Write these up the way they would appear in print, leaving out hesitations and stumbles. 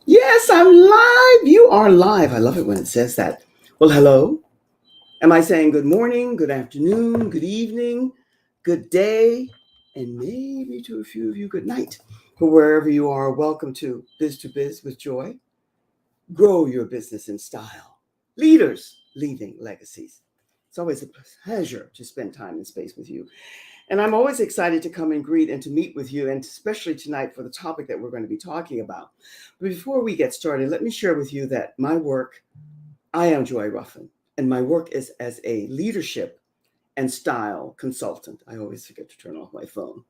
Yes, I'm live. You are live. I love it when it says that. Well, hello. Am I saying good morning, good afternoon, good evening, good day, and maybe to a few of you, good night? But wherever you are, welcome to Biz with Joy. Grow your business in style. Leaders leaving legacies. It's always a pleasure to spend time and space with you. And I'm always excited to come and greet and to meet with you, and especially tonight for the topic that we're going to be talking about. But before we get started, let me share with you that my work, I am Joy Ruffen, and my work is as a leadership and style consultant. I always forget to turn off my phone.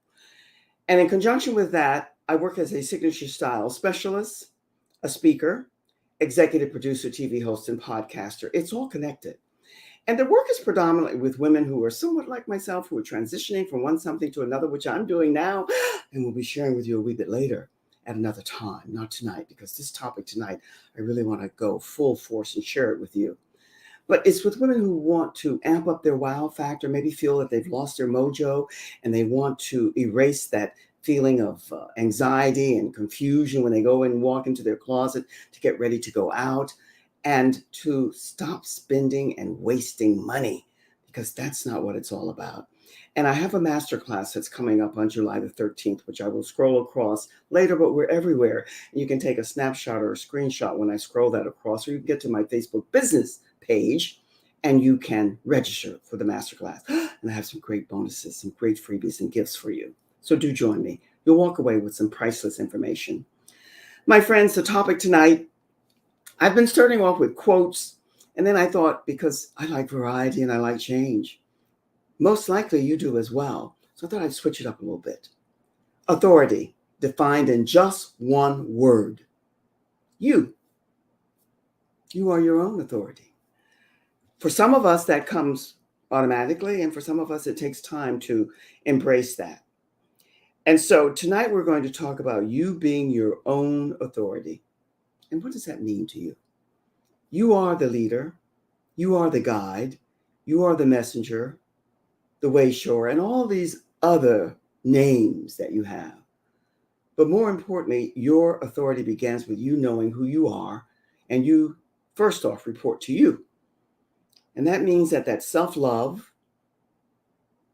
And in conjunction with that, I work as a signature style specialist, a speaker, executive producer, TV host, and podcaster. It's all connected. And the work is predominantly with women who are somewhat like myself, who are transitioning from one something to another, which I'm doing now, and we'll be sharing with you a wee bit later at another time, not tonight, because this topic tonight, I really want to go full force and share it with you. But it's with women who want to amp up their wow factor, maybe feel that they've lost their mojo and they want to erase that feeling of anxiety and confusion when they go and walk into their closet to get ready to go out, and to stop spending and wasting money, because that's not what it's all about. And I have a masterclass that's coming up on July the 13th, which I will scroll across later, but we're everywhere. And you can take a snapshot or a screenshot when I scroll that across, or you can get to my Facebook business page and you can register for the masterclass. And I have some great bonuses, some great freebies and gifts for you. So do join me. You'll walk away with some priceless information. My friends, the topic tonight, I've been starting off with quotes, and then I thought, because I like variety and I like change, most likely you do as well. So I thought I'd switch it up a little bit. Authority, defined in just one word. You. You are your own authority. For some of us, that comes automatically, and for some of us, it takes time to embrace that. And so tonight we're going to talk about you being your own authority. And what does that mean to you? You are the leader, you are the guide, you are the messenger, the wayshower, and all these other names that you have. But more importantly, your authority begins with you knowing who you are, and you first off report to you. And that means that self-love,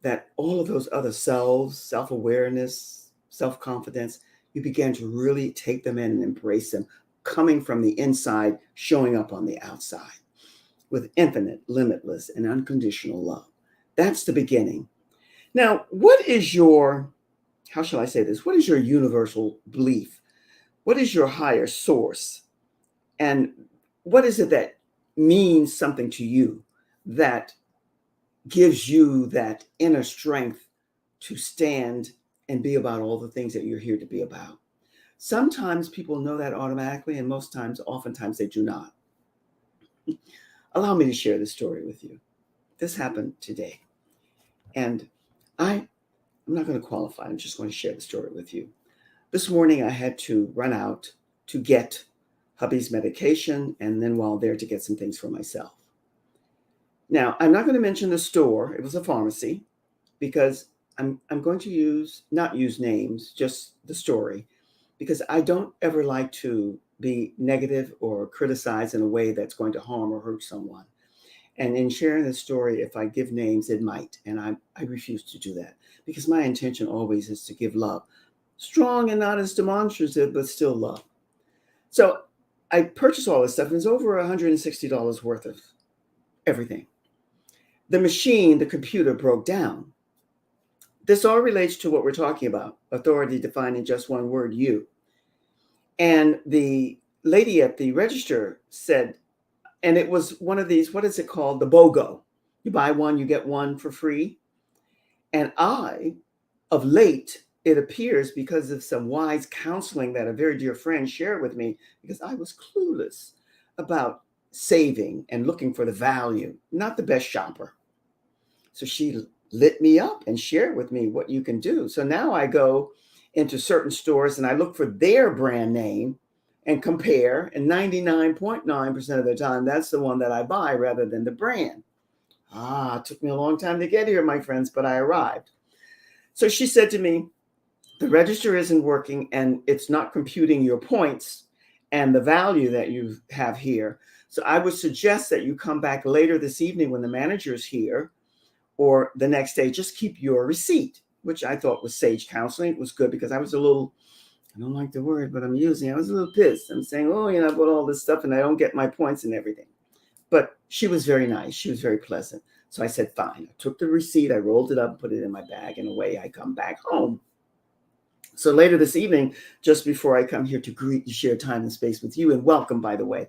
that all of those other selves, self-awareness, self-confidence, you begin to really take them in and embrace them, coming from the inside, showing up on the outside with infinite, limitless, and unconditional love. That's the beginning. Now, what is your, how shall I say this? What is your universal belief? What is your higher source? And what is it that means something to you, that gives you that inner strength to stand and be about all the things that you're here to be about? Sometimes people know that automatically, and most times, oftentimes, they do not. Allow me to share this story with you. This happened today. And I'm not going to qualify, I'm just going to share the story with you. This morning, I had to run out to get hubby's medication, and then while there, to get some things for myself. Now, I'm not going to mention the store, it was a pharmacy, because I'm going to not use names, just the story, because I don't ever like to be negative or criticize in a way that's going to harm or hurt someone. And in sharing the story, if I give names, it might. And I refuse to do that, because my intention always is to give love. Strong and not as demonstrative, but still love. So I purchased all this stuff, and it's over $160 worth of everything. The machine, the computer, broke down. This all relates to what we're talking about, authority defined in just one word, you. And the lady at the register said, and it was one of these, what is it called? The BOGO. You buy one, you get one for free. And of late, it appears, because of some wise counseling that a very dear friend shared with me, because I was clueless about saving and looking for the value, not the best shopper. So she lit me up and shared with me what you can do. So now I go into certain stores and I look for their brand name and compare. And 99.9% of the time, that's the one that I buy rather than the brand. It took me a long time to get here, my friends, but I arrived. So she said to me, the register isn't working and it's not computing your points. and the value that you have here. So I would suggest that you come back later this evening when the manager is here, or the next day. Just keep your receipt, which I thought was sage counseling. It was good because I was a little, I don't like the word, but I'm using it. I was a little pissed. I'm saying, oh, I bought all this stuff and I don't get my points and everything. But she was very nice. She was very pleasant. So I said, fine. I took the receipt, I rolled it up, put it in my bag, and away I come back home. So later this evening, just before I come here to greet and share time and space with you, and welcome, by the way,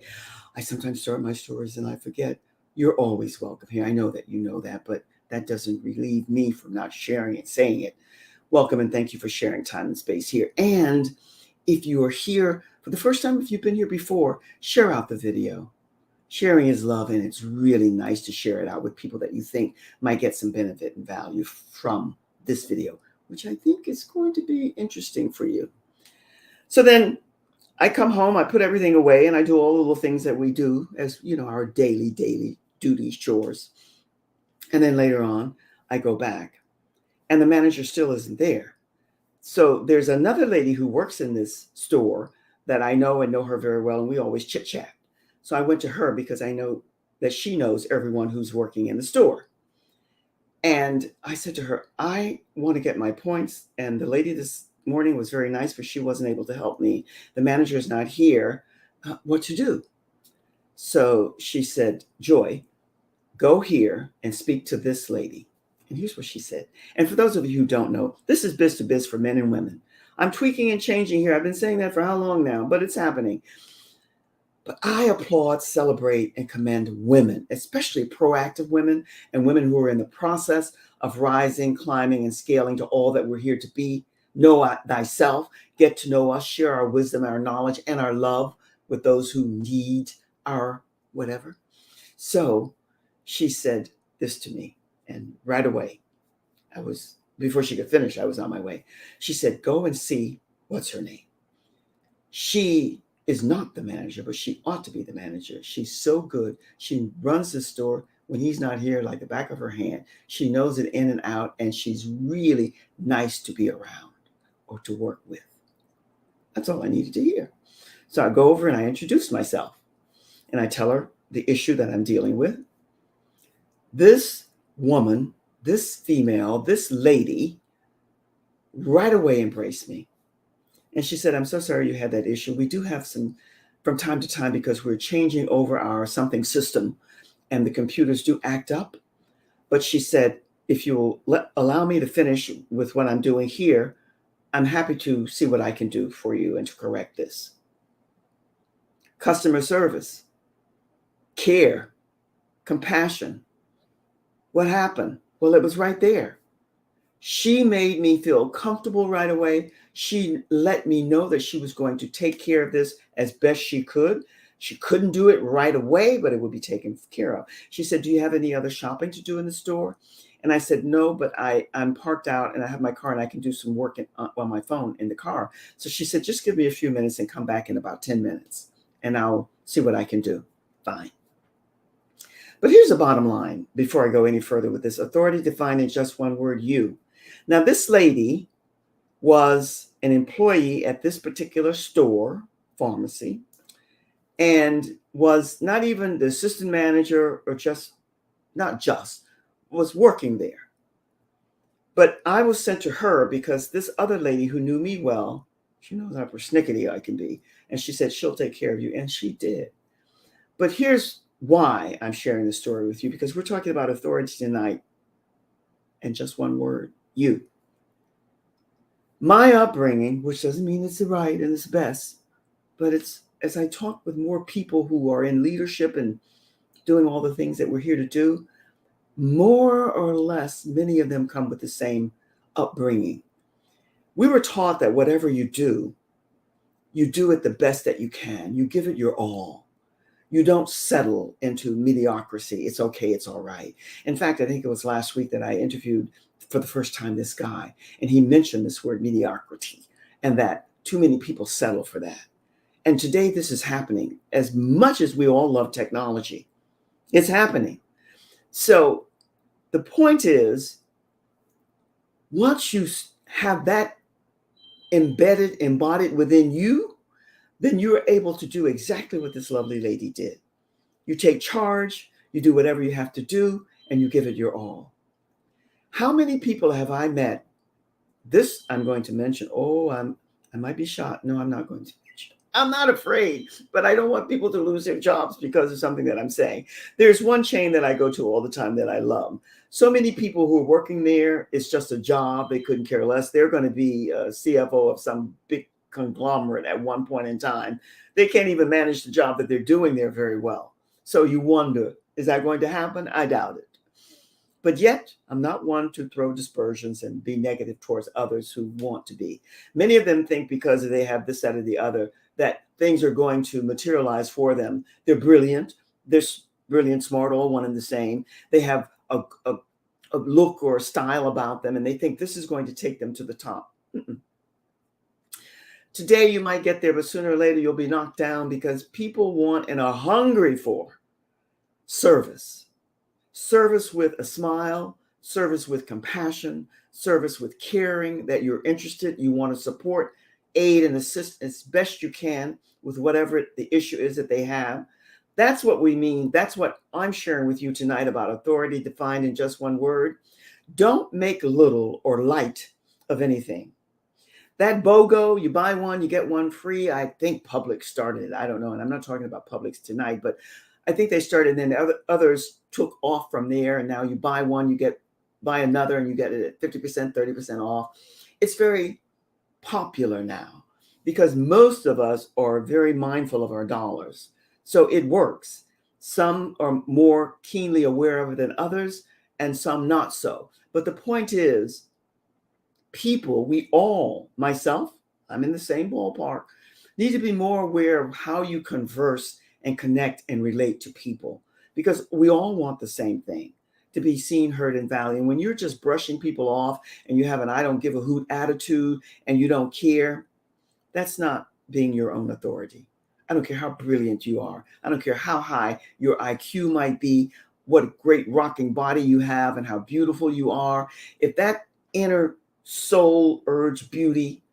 I sometimes start my stories and I forget. You're always welcome here. I know that you know that, but that doesn't relieve me from not sharing it, saying it. Welcome and thank you for sharing time and space here. And if you are here for the first time, if you've been here before, share out the video. Sharing is love, and it's really nice to share it out with people that you think might get some benefit and value from this video, which I think is going to be interesting for you. So then I come home, I put everything away, and I do all the little things that we do as, our daily duties, chores. And then later on, I go back, and the manager still isn't there. So there's another lady who works in this store that I know and know her very well, and we always chit chat. So I went to her because I know that she knows everyone who's working in the store. And I said to her, I want to get my points. And the lady this morning was very nice, but she wasn't able to help me. The manager is not here. What to do? So she said, Joy, go here and speak to this lady. And here's what she said. And for those of you who don't know, this is biz to biz for men and women. I'm tweaking and changing here. I've been saying that for how long now, but it's happening. But I applaud, celebrate, and commend women, especially proactive women and women who are in the process of rising, climbing, and scaling to all that we're here to be. Know thyself, get to know us, share our wisdom, our knowledge, and our love with those who need our whatever. So she said this to me, and right away, before she could finish, I was on my way. She said, go and see what's her name. She is not the manager, but she ought to be the manager. She's so good. She runs the store when he's not here like the back of her hand. She knows it in and out, and she's really nice to be around or to work with. That's all I needed to hear. So I go over and I introduce myself, and I tell her the issue that I'm dealing with. This woman, this female, this lady right away embraced me. And she said, I'm so sorry you had that issue. We do have some from time to time because we're changing over our something system and the computers do act up. But she said, if you'll allow me to finish with what I'm doing here, I'm happy to see what I can do for you and to correct this. Customer service, care, compassion. What happened? Well, it was right there. She made me feel comfortable right away. She let me know that she was going to take care of this as best she could. She couldn't do it right away, but it would be taken care of. She said, do you have any other shopping to do in the store? And I said, no, but I'm parked out and I have my car and I can do some work on my phone in the car. So she said, just give me a few minutes and come back in about 10 minutes and I'll see what I can do. Fine. But here's the bottom line before I go any further with this. Authority defined in just one word, you. Now, this lady was an employee at this particular store, pharmacy, and was not even the assistant manager or was working there. But I was sent to her because this other lady who knew me well, she knows how persnickety I can be, and she said, she'll take care of you, and she did. But here's why I'm sharing this story with you, because we're talking about authority tonight, and just one word, you. My upbringing, which doesn't mean it's the right and it's best, but it's as I talk with more people who are in leadership and doing all the things that we're here to do, more or less, many of them come with the same upbringing. We were taught that whatever you do it the best that you can. You give it your all. You don't settle into mediocrity. It's okay. It's all right. In fact, I think it was last week that I interviewed for the first time this guy, and he mentioned this word mediocrity and that too many people settle for that. And today this is happening. As much as we all love technology, it's happening. So the point is, once you have that embodied within you, then you're able to do exactly what this lovely lady did. You take charge, you do whatever you have to do, and you give it your all. How many people have I met? This I'm going to mention. I might be shot. No, I'm not going to mention. I'm not afraid, but I don't want people to lose their jobs because of something that I'm saying. There's one chain that I go to all the time that I love. So many people who are working there, it's just a job. They couldn't care less. They're going to be a CFO of some big conglomerate at one point in time. They can't even manage the job that they're doing there very well. So you wonder, is that going to happen? I doubt it. But yet, I'm not one to throw dispersions and be negative towards others who want to be. Many of them think because they have this, that, or the other, that things are going to materialize for them. They're brilliant. They're brilliant, smart, all one and the same. They have a look or a style about them, and they think this is going to take them to the top. Today, you might get there, but sooner or later, you'll be knocked down because people want and are hungry for service. Service with a smile, service with compassion, service with caring, that you're interested, you want to support, aid, and assist as best you can with whatever the issue is that they have. That's what we mean. That's what I'm sharing with you tonight about authority defined in just one word. Don't make little or light of anything. That BOGO, you buy one, you get one free. I think Publix started it. I don't know. And I'm not talking about Publix tonight, but I think they started, and then others took off from there. And now you buy one, you buy another, and you get it at 50%, 30% off. It's very popular now because most of us are very mindful of our dollars. So it works. Some are more keenly aware of it than others, and some not so. But the point is, people, we all, myself, I'm in the same ballpark, need to be more aware of how you converse and connect and relate to people, because we all want the same thing, to be seen, heard, and valued. And when you're just brushing people off and you have an I don't give a hoot attitude and you don't care, that's not being your own authority. I don't care how brilliant you are. I don't care how high your IQ might be, what a great rocking body you have, and how beautiful you are. If that inner soul, urge, beauty,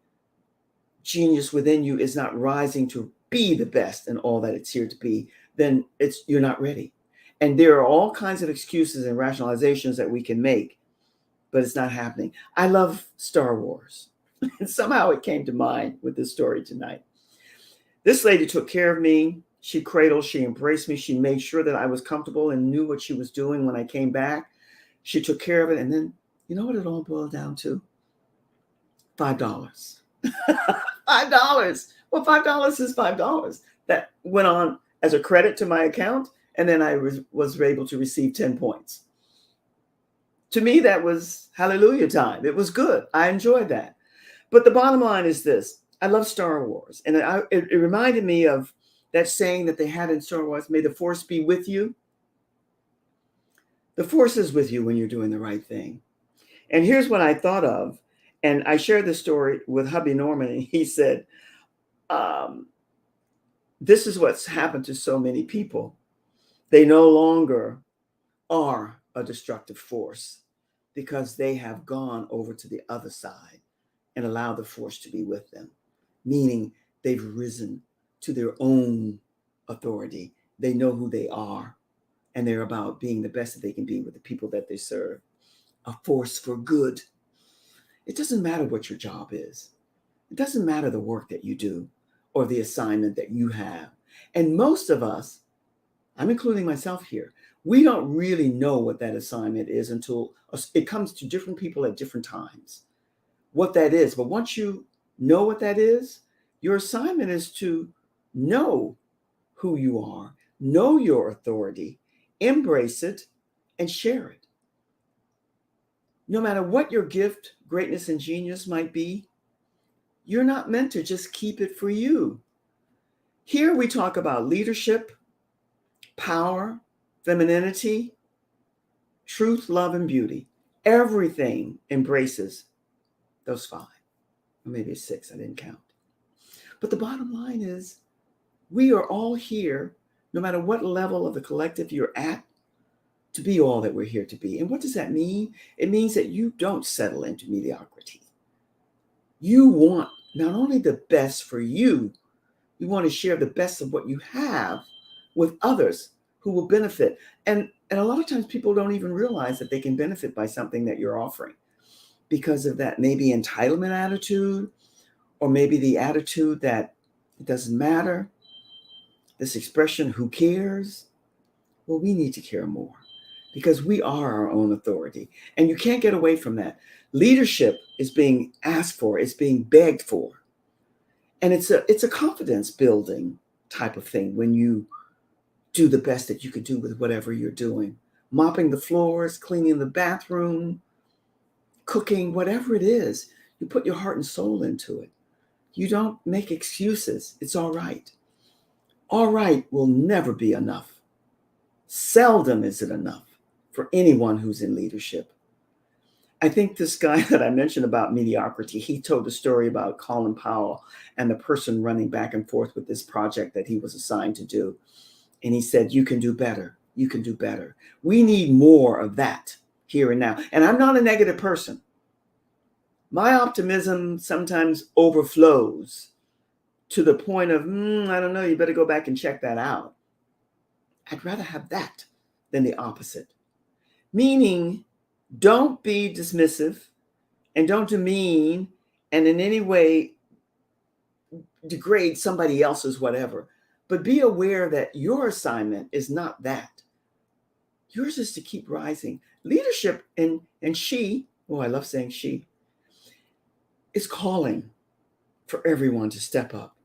genius within you is not rising to be the best in all that it's here to be, then you're not ready. And there are all kinds of excuses and rationalizations that we can make, but it's not happening. I love Star Wars. And somehow it came to mind with this story tonight. This lady took care of me. She cradled, she embraced me. She made sure that I was comfortable and knew what she was doing when I came back. She took care of it. And then, you know what it all boiled down to? $5. $5. Well, $5 is $5. That went on as a credit to my account, and then I was able to receive 10 points. To me, that was hallelujah time. It was good. I enjoyed that. But the bottom line is this. I love Star Wars. And it reminded me of that saying that they had in Star Wars, may the force be with you. The force is with you when you're doing the right thing. And here's what I thought of. And I shared this story with hubby Norman, and he said, this is what's happened to so many people. They no longer are a destructive force because they have gone over to the other side and allowed the force to be with them, meaning they've risen to their own authority. They know who they are, and they're about being the best that they can be with the people that they serve. A force for good. It doesn't matter what your job is. It doesn't matter the work that you do or the assignment that you have. And most of us, I'm including myself here, we don't really know what that assignment is until it comes to different people at different times, what that is. But once you know what that is, your assignment is to know who you are, know your authority, embrace it, and share it. No matter what your gift, greatness, and genius might be, you're not meant to just keep it for you. Here we talk about leadership, power, femininity, truth, love, and beauty. Everything embraces those 5. Or maybe it's 6, I didn't count. But the bottom line is, we are all here, no matter what level of the collective you're at, to be all that we're here to be. And what does that mean? It means that you don't settle into mediocrity. You want not only the best for you, You want to share the best of what you have with others who will benefit. And a lot of times people don't even realize that they can benefit by something that you're offering because of that maybe entitlement attitude, or maybe the attitude that it doesn't matter. This expression, who cares? Well, we need to care more because we are our own authority. And you can't get away from that. Leadership is being asked for, it's being begged for. And it's a confidence building type of thing when you do the best that you can do with whatever you're doing. Mopping the floors, cleaning the bathroom, cooking, whatever it is, you put your heart and soul into it. You don't make excuses. It's all right. All right will never be enough. Seldom is it enough for anyone who's in leadership. I think this guy that I mentioned about mediocrity, he told a story about Colin Powell and the person running back and forth with this project that he was assigned to do. And he said, you can do better. You can do better. We need more of that here and now. And I'm not a negative person. My optimism sometimes overflows to the point of, I don't know, you better go back and check that out. I'd rather have that than the opposite. Meaning, don't be dismissive and don't demean and in any way degrade somebody else's whatever. But be aware that your assignment is not that. Yours is to keep rising. Leadership and she, I love saying she, is calling for everyone to step up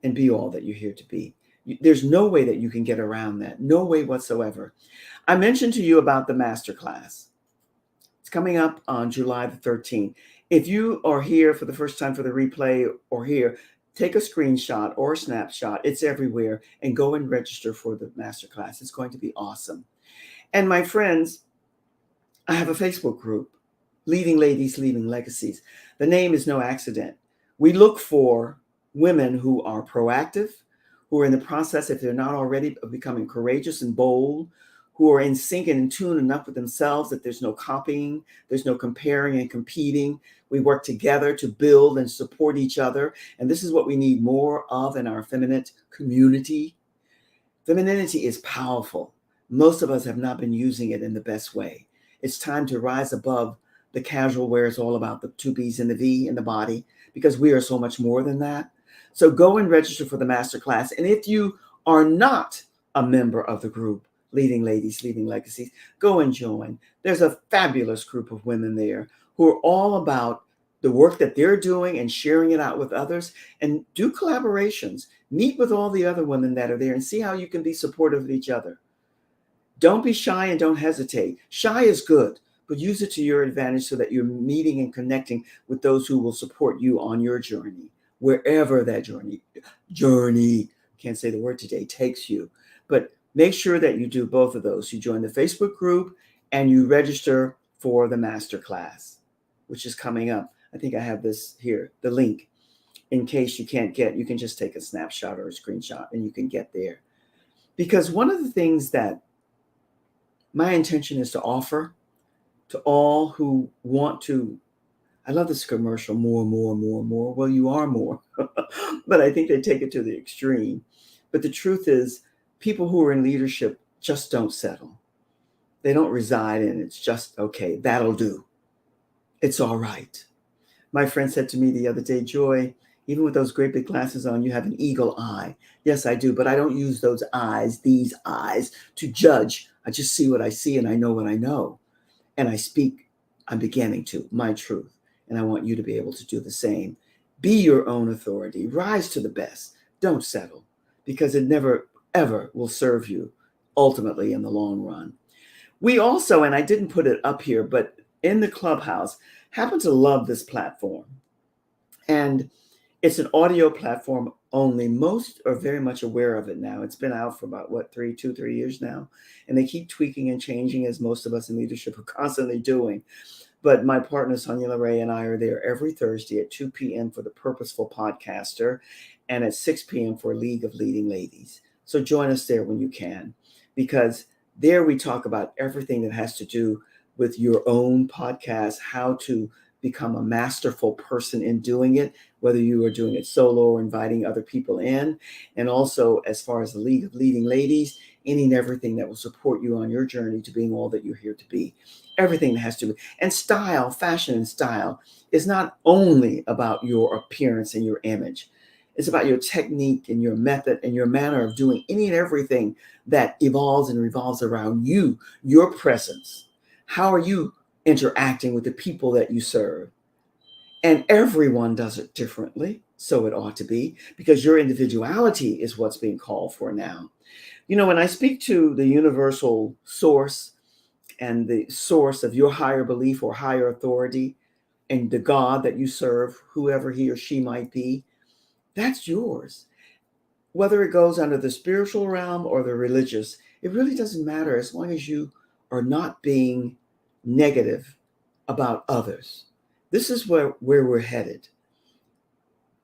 and be all that you're here to be. There's no way that you can get around that. No way whatsoever. I mentioned to you about the masterclass. It's coming up on July the 13th. If you are here for the first time for the replay or here, take a screenshot or a snapshot. It's everywhere, and go and register for the masterclass. It's going to be awesome. And my friends, I have a Facebook group, Leading Ladies, Leaving Legacies. The name is no accident. We look for women who are proactive, who are in the process, if they're not already, of becoming courageous and bold, who are in sync and in tune enough with themselves that there's no copying, there's no comparing and competing. We work together to build and support each other. And this is what we need more of in our feminine community. Femininity is powerful. Most of us have not been using it in the best way. It's time to rise above the casual where it's all about the two B's and the V in the body, because we are so much more than that. So go and register for the masterclass. And if you are not a member of the group, Leading Ladies, Leaving Legacies, go and join. There's a fabulous group of women there who are all about the work that they're doing and sharing it out with others, and do collaborations. Meet with all the other women that are there and see how you can be supportive of each other. Don't be shy and don't hesitate. Shy is good, but use it to your advantage so that you're meeting and connecting with those who will support you on your journey, wherever that journey, can't say the word today, takes you. But make sure that you do both of those. You join the Facebook group and you register for the masterclass, which is coming up. I think I have this here, the link. In case you can't get, you can just take a snapshot or a screenshot and you can get there. Because one of the things that my intention is to offer to all who want to, I love this commercial, more. Well, you are more, but I think they take it to the extreme. But the truth is, people who are in leadership just don't settle. They don't reside in it's just, okay, that'll do. It's all right. My friend said to me the other day, Joy, even with those great big glasses on, you have an eagle eye. Yes, I do, but I don't use those eyes, these eyes, to judge. I just see what I see and I know what I know. And I speak, I'm beginning to, my truth. And I want you to be able to do the same. Be your own authority. Rise to the best. Don't settle, because it never, ever will serve you ultimately in the long run. We also, and I didn't put it up here, but in the Clubhouse, happen to love this platform. And it's an audio platform only. Most are very much aware of it now. It's been out for about, 3 years now. And they keep tweaking and changing, as most of us in leadership are constantly doing. But my partner, Sonia LeRae, and I are there every Thursday at 2 p.m. for the Purposeful Podcaster and at 6 p.m. for League of Leading Ladies. So join us there when you can, because there we talk about everything that has to do with your own podcast, how to become a masterful person in doing it, whether you are doing it solo or inviting other people in. And also, as far as the League of Leading Ladies, any and everything that will support you on your journey to being all that you're here to be. Everything that has to be. And style, fashion and style is not only about your appearance and your image. It's about your technique and your method and your manner of doing any and everything that evolves and revolves around you, your presence. How are you interacting with the people that you serve? And everyone does it differently. So it ought to be, because your individuality is what's being called for now. You know, when I speak to the universal source and the source of your higher belief or higher authority and the God that you serve, whoever he or she might be, that's yours. Whether it goes under the spiritual realm or the religious, it really doesn't matter as long as you are not being negative about others. This is where we're headed.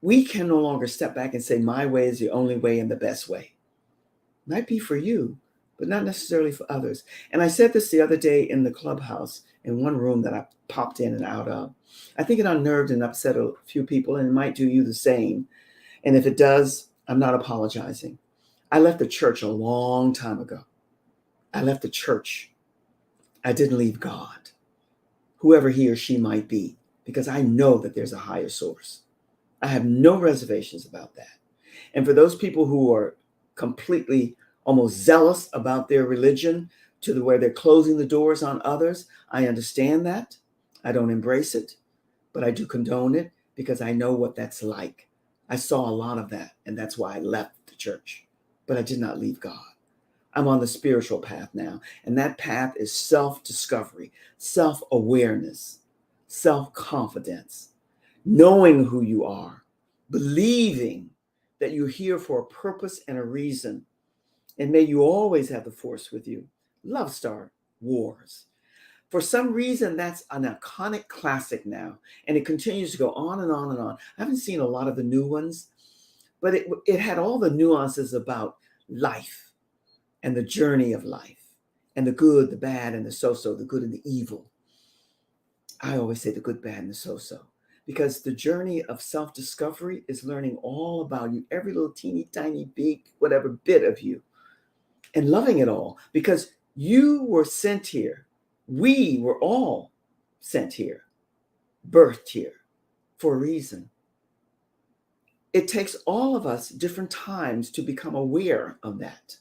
We can no longer step back and say, my way is the only way and the best way. Might be for you, but not necessarily for others. And I said this the other day in the clubhouse in one room that I popped in and out of. I think it unnerved and upset a few people, and it might do you the same. And if it does, I'm not apologizing. I left the church a long time ago. I left the church. I didn't leave God, whoever he or she might be, because I know that there's a higher source. I have no reservations about that. And for those people who are completely almost zealous about their religion to the where they're closing the doors on others, I understand that. I don't embrace it, but I do condone it because I know what that's like. I saw a lot of that, and that's why I left the church. But I did not leave God. I'm on the spiritual path now, and that path is self-discovery, self-awareness, self-confidence, knowing who you are, believing that you're here for a purpose and a reason, and may you always have the force with you. Love Star Wars. For some reason, that's an iconic classic now, and it continues to go on and on and on. I haven't seen a lot of the new ones, but it had all the nuances about life and the journey of life and the good, the bad, and the so-so, the good and the evil. I always say the good, bad, and the so-so, because the journey of self-discovery is learning all about you, every little teeny tiny, big, whatever bit of you, and loving it all, because you were sent here. We were all sent here, birthed here for a reason. It takes all of us different times to become aware of that.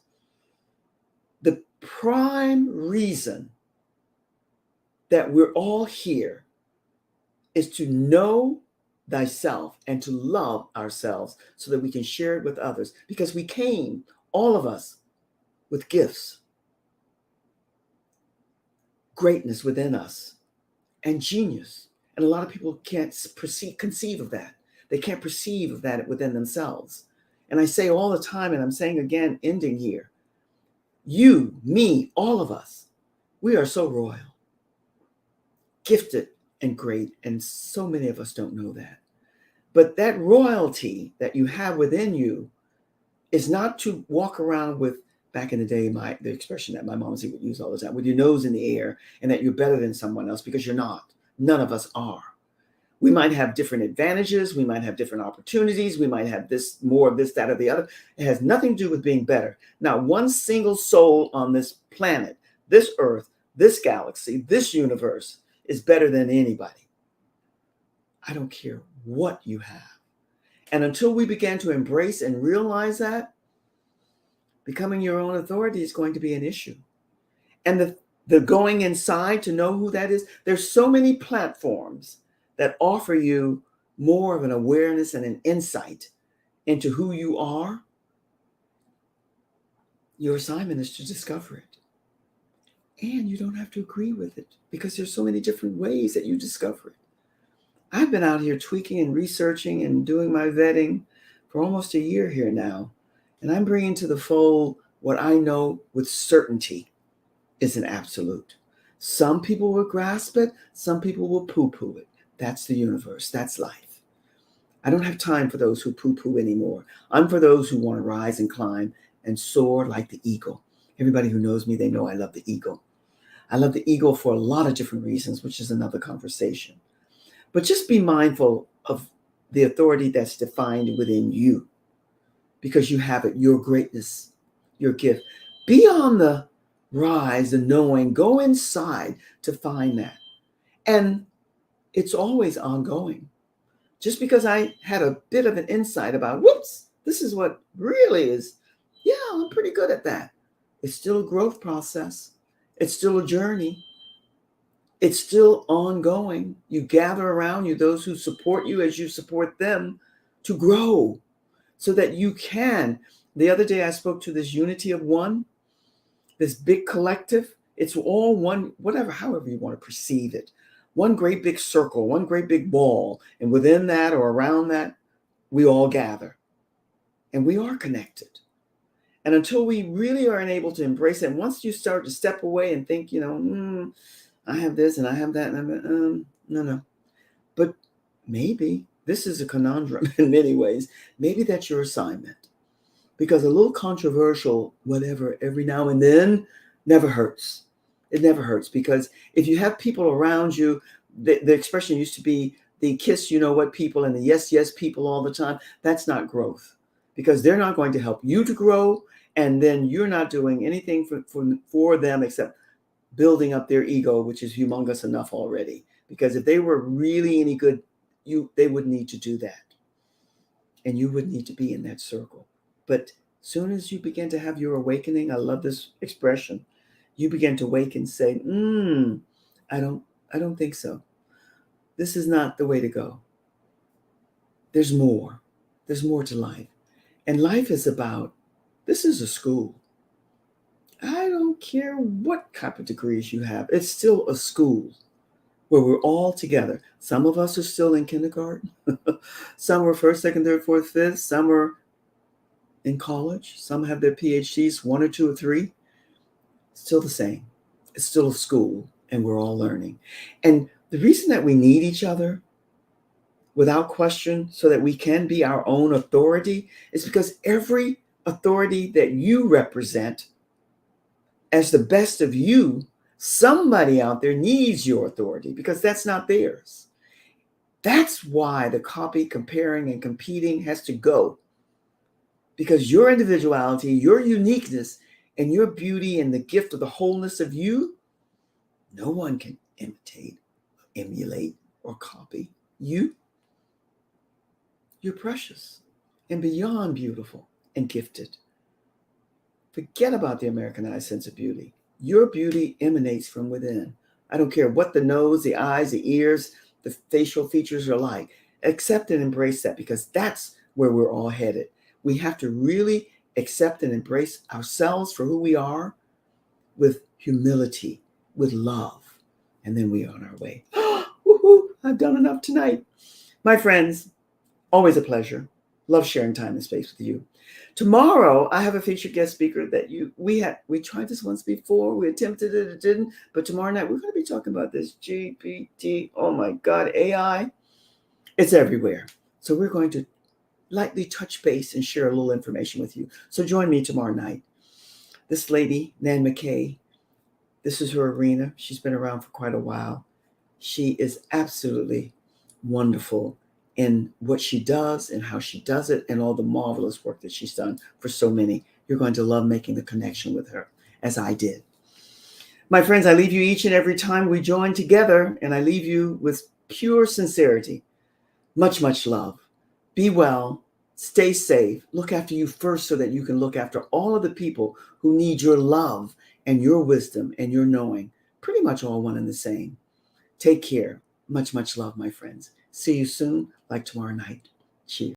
The prime reason that we're all here is to know thyself and to love ourselves so that we can share it with others, because we came, all of us, with gifts, greatness within us, and genius. And a lot of people can't conceive of that. They can't perceive of that within themselves. And I say all the time, and I'm saying again, ending here, you, me, all of us, we are so royal, gifted and great, and so many of us don't know that. But that royalty that you have within you is not to walk around with, back in the day, the expression that my mom would use all the time, with your nose in the air and that you're better than someone else, because you're not. None of us are. We might have different advantages. We might have different opportunities. We might have this, more of this, that, or the other. It has nothing to do with being better. Not one single soul on this planet, this earth, this galaxy, this universe is better than anybody. I don't care what you have. And until we begin to embrace and realize that, becoming your own authority is going to be an issue. And the going inside to know who that is, there's so many platforms that offer you more of an awareness and an insight into who you are. Your assignment is to discover it. And you don't have to agree with it, because there's so many different ways that you discover it. I've been out here tweaking and researching and doing my vetting for almost a year here now. And I'm bringing to the fold what I know with certainty is an absolute. Some people will grasp it. Some people will poo-poo it. That's the universe. That's life. I don't have time for those who poo-poo anymore. I'm for those who want to rise and climb and soar like the eagle. Everybody who knows me, they know I love the eagle. I love the eagle for a lot of different reasons, which is another conversation. But just be mindful of the authority that's defined within you because you have it, your greatness, your gift. Be on the rise, the knowing, go inside to find that. And it's always ongoing. Just because I had a bit of an insight about, whoops, this is what really is, yeah, I'm pretty good at that. It's still a growth process. It's still a journey. It's still ongoing. You gather around you those who support you as you support them to grow so that you can. The other day I spoke to this unity of one, this big collective. It's all one, whatever, however you want to perceive it. One great big circle, one great big ball. And within that or around that, we all gather and we are connected. And until we really are unable to embrace it, once you start to step away and think, I have this and I have that, and no. But maybe this is a conundrum in many ways. Maybe that's your assignment. Because a little controversial, whatever, every now and then never hurts. It never hurts because if you have people around you, the expression used to be the kiss, you know what people and the yes, yes people all the time. That's not growth because they're not going to help you to grow. And then you're not doing anything for them except building up their ego, which is humongous enough already. Because if they were really any good, they would need to do that. And you would need to be in that circle. But soon as you begin to have your awakening, I love this expression, you begin to wake and say, I don't think so. This is not the way to go. There's more. There's more to life. And life is about, this is a school. I don't care what type of degrees you have. It's still a school where we're all together. Some of us are still in kindergarten. Some were first, second, third, fourth, fifth. Some are in college. Some have their PhDs, 1 or 2 or 3. Still the same. It's still a school and we're all learning. And the reason that we need each other without question so that we can be our own authority is because every authority that you represent as the best of you, somebody out there needs your authority because that's not theirs. That's why the copy, comparing, and competing has to go. Because your individuality, your uniqueness, and your beauty and the gift of the wholeness of you, no one can imitate, emulate, or copy you. You're precious and beyond beautiful and gifted. Forget about the Americanized sense of beauty. Your beauty emanates from within. I don't care what the nose, the eyes, the ears, the facial features are like. Accept and embrace that because that's where we're all headed. We have to really accept and embrace ourselves for who we are with humility, with love. And then we are on our way. Woohoo, I've done enough tonight. My friends, always a pleasure. Love sharing time and space with you. Tomorrow, I have a featured guest speaker that we tried this once before. We attempted it, it didn't. But tomorrow night, we're going to be talking about this GPT. Oh my God, AI. It's everywhere. So we're going to lightly touch base and share a little information with you. So join me tomorrow night. This lady, Nan McKay, this is her arena. She's been around for quite a while. She is absolutely wonderful in what she does and how she does it and all the marvelous work that she's done for so many. You're going to love making the connection with her, as I did. My friends, I leave you each and every time we join together, and I leave you with pure sincerity. Much, much love. Be well. Stay safe. Look after you first so that you can look after all of the people who need your love and your wisdom and your knowing. Pretty much all one and the same. Take care. Much, much love, my friends. See you soon, like tomorrow night. Cheers.